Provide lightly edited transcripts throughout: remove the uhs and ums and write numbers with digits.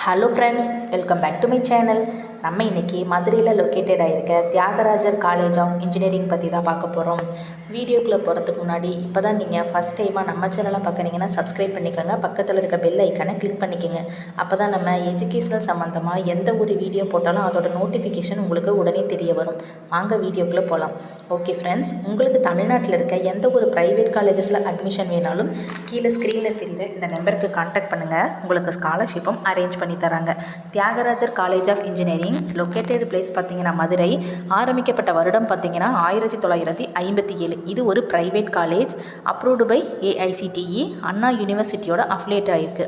Hello friends, welcome back to my channel. நம்ம இன்றைக்கி மதுரையில் லொக்கேட்டட் ஆகிருக்க தியாகராஜர் காலேஜ் ஆஃப் இன்ஜினியரிங் பற்றி தான் பார்க்க போகிறோம். வீடியோக்குள்ளே போகிறதுக்கு முன்னாடி இப்போ தான் நீங்கள் ஃபஸ்ட் டைமாக நம்ம சேனலை பார்க்குறீங்கன்னா சப்ஸ்கிரைப் பண்ணிக்கோங்க. பக்கத்தில் இருக்க பெல் ஐக்கானை கிளிக் பண்ணிக்கோங்க. அப்போ தான் நம்ம எஜுகேஷனல் சம்மந்தமாக எந்த ஒரு வீடியோ போட்டாலும் அதோட நோட்டிஃபிகேஷன் உங்களுக்கு உடனே தெரிய வரும். வாங்க வீடியோக்குள்ளே போகலாம். ஓகே ஃப்ரெண்ட்ஸ், உங்களுக்கு தமிழ்நாட்டில் இருக்க எந்த ஒரு ப்ரைவேட் காலேஜஸில் அட்மிஷன் வேணாலும் கீழே ஸ்க்ரீனில் தெரிகிற இந்த நம்பருக்கு கான்டாக்ட் பண்ணுங்கள். உங்களுக்கு ஸ்காலர்ஷிப்பும் அரேஞ்ச் பண்ணி தராங்க. Thiagarajar college of engineering located place பார்த்திங்கன்னா மதுரை. ஆரம்பிக்கப்பட்ட வருடம் பார்த்திங்கன்னா 1957. இது ஒரு private college, approved by AICTE, Anna யூனிவர்சிட்டியோட அஃபிலியேட் ஆகிருக்கு.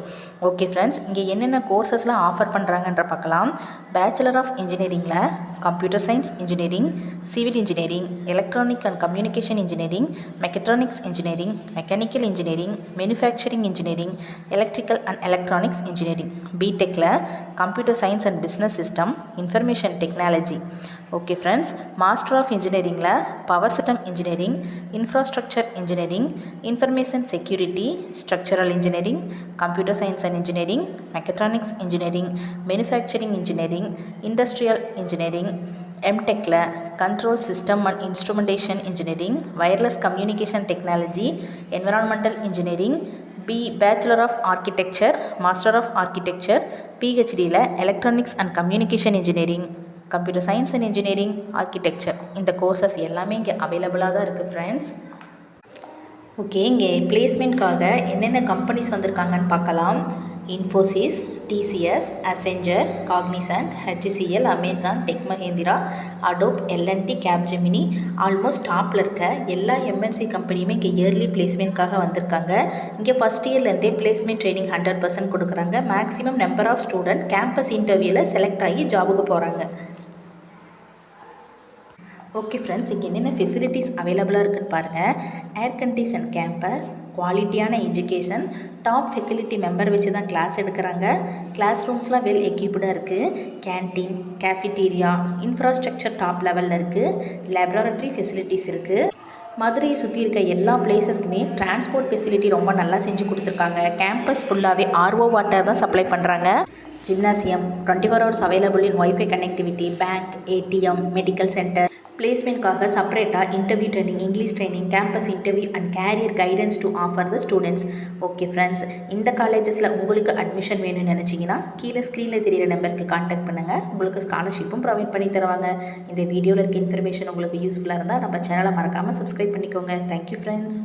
ஓகே ஃப்ரெண்ட்ஸ், இங்கே என்னென்ன கோர்சஸ்லாம் ஆஃபர் பண்ணுறாங்கன்ற பார்க்கலாம். பேச்சுலர் ஆஃப் இன்ஜினியரிங்கில் computer science engineering, civil engineering, electronic and communication engineering, mechatronics engineering, mechanical engineering, manufacturing engineering, electrical and electronics engineering. பிடெக்கில் computer science and business system, information technology. Okay friends, master of இன்ஜினியரிங்கில் power system engineering, infrastructure engineering, information security, structural engineering, computer science and engineering, mechatronics engineering, manufacturing engineering, industrial engineering. எம்டெக்கில் control system and instrumentation engineering, wireless communication technology, environmental engineering. Bachelor of architecture, master of architecture. PhDயில் electronics and communication engineering, computer science and engineering, architecture. இந்த courses எல்லாமே இங்கே அவைலபிளாக தான் இருக்குது friends. Okay, இங்கே பிளேஸ்மெண்ட்காக என்னென்ன கம்பெனிஸ் வந்திருக்காங்கன்னு பார்க்கலாம். Infosys, TCS, Accenture, Cognizant, HCL, Amazon, tech Mahindra, Adobe, LNT, Capgemini. Almost டாப்பில் இருக்க எல்லா MNC கம்பெனியுமே இங்கே இயர்லி பிளேஸ்மெண்ட்காக வந்திருக்காங்க. இங்கே ஃபஸ்ட் இயர்லேருந்தே பிளேஸ்மெண்ட் ட்ரைனிங் 100% கொடுக்குறாங்க. Maximum number of student campus இன்டர்வியூவில் செலக்ட் ஆகி ஜாபுக்கு போகிறாங்க. ஓகே ஃப்ரெண்ட்ஸ், இங்கே என்னென்ன ஃபெசிலிட்டிஸ் அவைலபிளாக இருக்குன்னு பாருங்கள். ஏர் கண்டிஷன் கேம்பஸ், குவாலிட்டியான எஜுகேஷன், டாப் ஃபெக்கல்ட்டி மெம்பர் வச்சு தான் கிளாஸ் எடுக்கிறாங்க. கிளாஸ் ரூம்ஸ்லாம் வெல் எக்யூப்டாக இருக்குது. கேன்டீன், கேஃபிட்டீரியா, இன்ஃப்ராஸ்ட்ரக்சர் டாப் லெவலில் இருக்குது. லேபரட்டரி ஃபெசிலிட்டிஸ் இருக்குது. மதுரையை சுற்றி இருக்க எல்லா பிளேசஸ்க்குமே டிரான்ஸ்போர்ட் ஃபெசிலிட்டி ரொம்ப நல்லா செஞ்சு கொடுத்துருக்காங்க. கேம்பஸ் ஃபுல்லாகவே RO வாட்டர் தான் சப்ளை பண்ணுறாங்க. Gymnasium 24 hours available in wifi connectivity, bank, ATM, medical centre. பிளேஸ்மெண்ட்காக செப்பரேட்டாக interview training, English training, campus interview and career guidance to offer the students. Okay friends, இந்த காலேஜஸில் உங்களுக்கு அட்மிஷன் வேணும்னு நினச்சிங்கன்னா கீழே ஸ்க்ரீனில் தெரியிற நம்பருக்கு கான்டாக்ட் பண்ணுங்கள். உங்களுக்கு ஸ்காலர்ஷிப்பும் ப்ரொவைட் பண்ணி தருவாங்க. இந்த வீடியோவில் இருக்க இன்ஃபர்மேஷன் உங்களுக்கு யூஸ்ஃபுல்லாக இருந்தால் நம்ம சேனலை மறக்காமல் சப்ஸ்கிரைப் பண்ணிக்கோங்க. Thank you friends.